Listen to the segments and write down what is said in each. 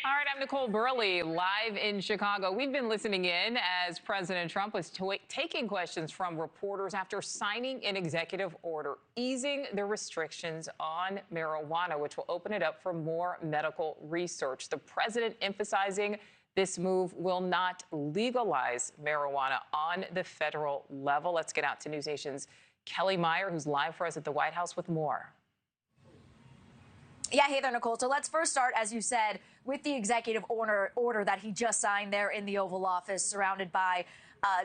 All right, I'm Nichole Berlie, live in Chicago. We've been listening in as President Trump was taking questions from reporters after signing an executive order easing the restrictions on marijuana, which will open it up for more medical research. The president emphasizing this move will not legalize marijuana on the federal level. Let's get out to NewsNation's Kelly Meyer, who's live for us at the White House with more. Yeah, hey there, Nichole. So let's first start, as you said, with the executive order that he just signed there in the Oval Office, surrounded by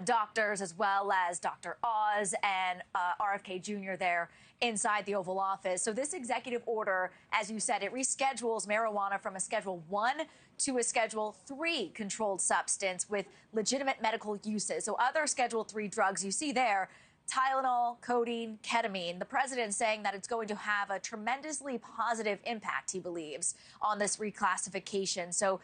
doctors as well as Dr. Oz and RFK Jr. there inside the Oval Office. So this executive order, as you said, it reschedules marijuana from a Schedule 1 to a Schedule 3 controlled substance with legitimate medical uses. So other Schedule 3 drugs you see there, Tylenol, codeine, ketamine. The president saying that it's going to have a tremendously positive impact, he believes, on this reclassification. So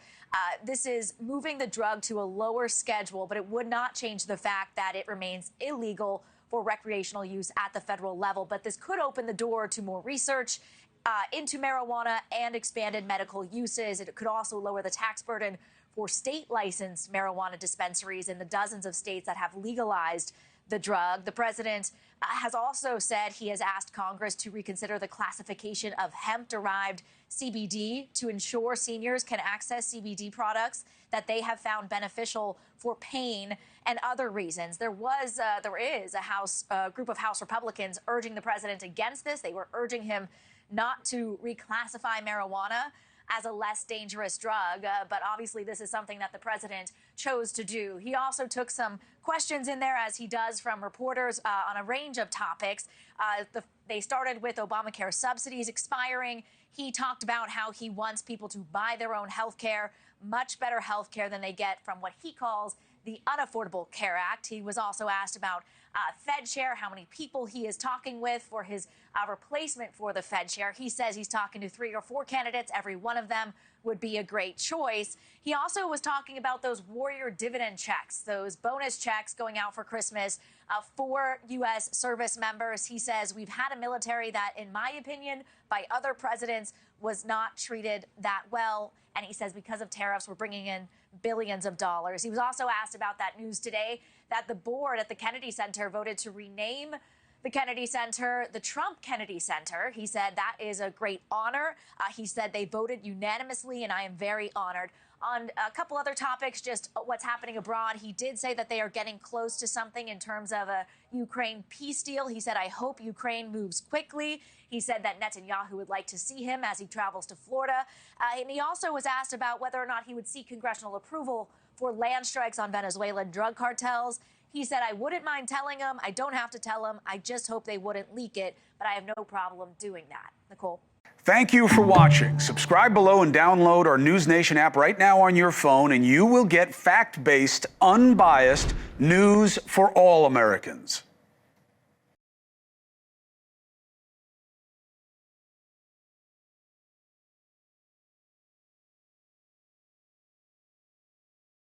this is moving the drug to a lower schedule, but it would not change the fact that it remains illegal for recreational use at the federal level. But this could open the door to more research into marijuana and expanded medical uses. It could also lower the tax burden for state-licensed marijuana dispensaries in the dozens of states that have legalized the drug. The president has also said he has asked Congress to reconsider the classification of hemp-derived CBD to ensure seniors can access CBD products that they have found beneficial for pain and other reasons. There is a group of House Republicans urging the president against this. They were urging him not to reclassify marijuana as a less dangerous drug, but obviously this is something that the president chose to do. He also took some questions in there, as he does, from reporters on a range of topics. They started with Obamacare subsidies expiring. He talked about how he wants people to buy their own health care, much better health care than they get from what he calls the Unaffordable Care Act. He was also asked about Fed share, how many people he is talking with for his replacement for the Fed share. He says he's talking to 3 or 4 candidates. Every one of them would be a great choice. He also was talking about those warrior dividend checks, those bonus checks going out for Christmas for U.S. service members. He says we've had a military that, in my opinion, by other presidents, was not treated that well. And he says because of tariffs, we're bringing in billions of dollars. He was also asked about that news today that the board at the Kennedy Center voted to rename the Kennedy Center the Trump Kennedy Center. He said that is a great honor. He said they voted unanimously, and I am very honored. On a couple other topics, just what's happening abroad, he did say that they are getting close to something in terms of a Ukraine peace deal. He said, I hope Ukraine moves quickly. He said that Netanyahu would like to see him as he travels to Florida. And he also was asked about whether or not he would seek congressional approval for land strikes on Venezuelan drug cartels. He said, I wouldn't mind telling them. I don't have to tell them. I just hope they wouldn't leak it. But I have no problem doing that. Nichole. Thank you for watching. Subscribe below and download our NewsNation app right now on your phone, and you will get fact-based, unbiased news for all Americans.